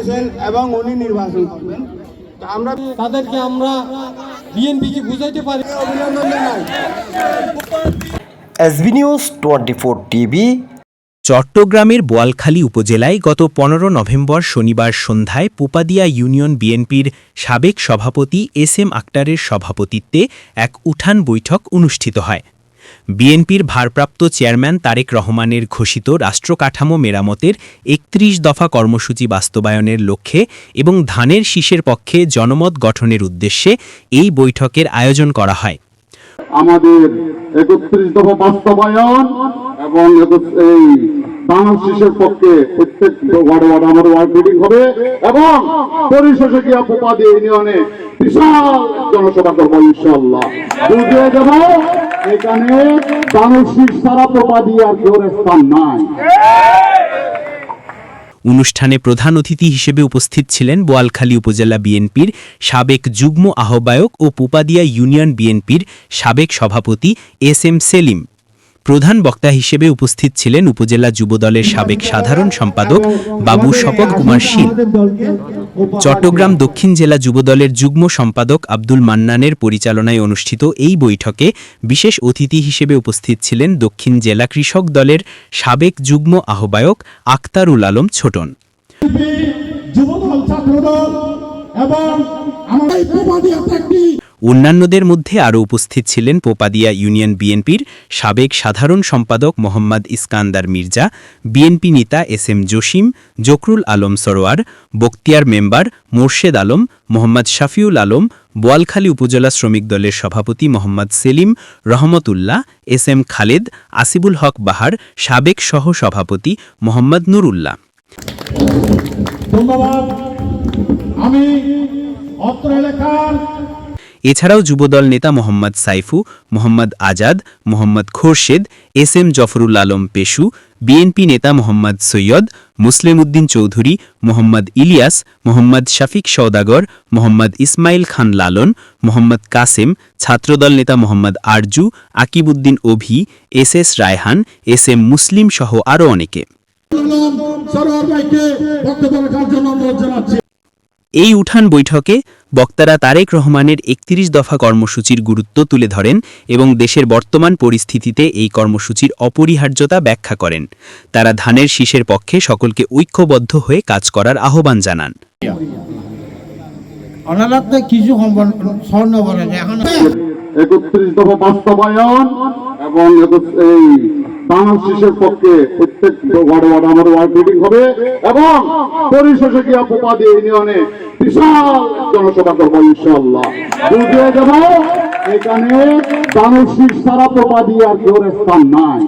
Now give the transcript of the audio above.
দিয়েছেন এবং উনি নির্বাচন করবেন। আমরা তাদেরকে আমরা বিএনপিকে বুঝাইতে পারি। অভিনন্দন জানাই। SB news 24 TV. চট্টগ্রামের বোয়ালখালী উপজেলায় গত 15 নভেম্বর শনিবার সন্ধ্যায় পোপাদিয়া ইউনিয়ন বিএনপির সাবেক সভাপতি এস.এম. আক্তারের সভাপতিত্বে এক উঠান বৈঠক অনুষ্ঠিত হয়। বিএনপির ভারপ্রাপ্ত চেয়ারম্যান তারেক রহমানের ঘোষিত রাষ্ট্রকাঠামো মেরামতের 31 দফা কর্মসূচি বাস্তবায়নের লক্ষ্যে এবং ধানের শীষের পক্ষে জনমত গঠনের উদ্দেশ্যে এই বৈঠকের আয়োজন করা হয়। আমাদের 31 দফা বাস্তবায়ন এবং এই ধানের শীষের পক্ষে প্রত্যেক ওয়ার্ডে আমাদের ওয়ার্ড মিটিং হবে এবং পরিশেষে গিয়া পোপাদিয়া ইউনিয়নে বিশাল জনসভা করবো ইনশাআল্লাহ। বুঝিয়ে দেব এখানে ধানের শীষ ছাড়া পোপাদিয়ার কেউ স্থান নাই। অনুষ্ঠানে প্রধান অতিথি হিসেবে উপস্থিত ছিলেন বোয়ালখালী উপজেলা বিএনপির সাবেক যুগ্ম আহ্বায়ক ও পোপাদিয়া ইউনিয়ন বিএনপির সাবেক সভাপতি এস.এম. সেলিম। প্রধান বক্তা হিসেবে উপস্থিত ছিলেন উপজেলা যুবদলের সাবেক সাধারণ সম্পাদক বাবু শপথ কুমার শীল। চট্টগ্রাম দক্ষিণ জেলা যুবদলের যুগ্ম সম্পাদক আব্দুল মান্নানের পরিচালনায় অনুষ্ঠিত এই বৈঠকে বিশেষ অতিথি হিসেবে উপস্থিত ছিলেন দক্ষিণ জেলা কৃষক দলের সাবেক যুগ্ম আহ্বায়ক আক্তারুল আলম ছোটন। অন্যান্যদের মধ্যে আরও উপস্থিত ছিলেন পোপাদিয়া ইউনিয়ন বিএনপির সাবেক সাধারণ সম্পাদক মোহাম্মদ ইস্কান্দার মির্জা, বিএনপি নেতা এস.এম. জসিম, জকরুল আলম সরোয়ার, বখতিয়ার মেম্বার মোর্শেদ আলম, মোহাম্মদ শাফিউল আলম, বোয়ালখালী উপজেলা শ্রমিক দলের সভাপতি মোহাম্মদ সেলিম, রহমতুল্লাহ, এস.এম. খালেদ, আসিবুল হক বাহার, সাবেক সহ সভাপতি মোহাম্মদ নুরুল্লাহ। এছাড়াও যুবদল নেতা মোহাম্মদ সাইফু, মোহাম্মদ আজাদ, মোহাম্মদ খোরশেদ, এস.এম. জফরুল আলম পেশু, বিএনপি নেতা মোহাম্মদ সৈয়দ, মুসলিম উদ্দিন চৌধুরী, মোহাম্মদ ইলিয়াস, মোহাম্মদ শফিক সওদাগর, মোহাম্মদ ইসমাইল খান লালন, মোহাম্মদ কাসেম, ছাত্রদল নেতা মোহাম্মদ আরজু, আকিবউদ্দিন অভি, এস.এস. রায়হান, এস.এম. মুসলিম সহ আরও অনেকে। এই উঠান বৈঠকে বক্তারা তারেক রহমানের 31 দফা কর্মসূচির গুরুত্ব তুলে ধরেন এবং দেশের বর্তমান পরিস্থিতিতে এই কর্মসূচির অপরিহার্যতা ব্যাখ্যা করেন। তারা ধানের শীষের পক্ষে সকলকে ঐক্যবদ্ধ হয়ে কাজ করার আহ্বান জানান। 31 দফা বাস্তবায়ন এবং এই ধানের শীষের পক্ষে প্রত্যেক ওয়ার্ডে আমাদের ওয়ার্ড মিটিং হবে এবং পরিশেষে গিয়া পোপাদিয়া ইউনিয়নে বিশাল জনসভা করবো ইনশাআল্লাহ। বুঝিয়ে দেব এখানে ধানের শীষ ছাড়া পোপাদিয়ার কেউ স্থান নাই।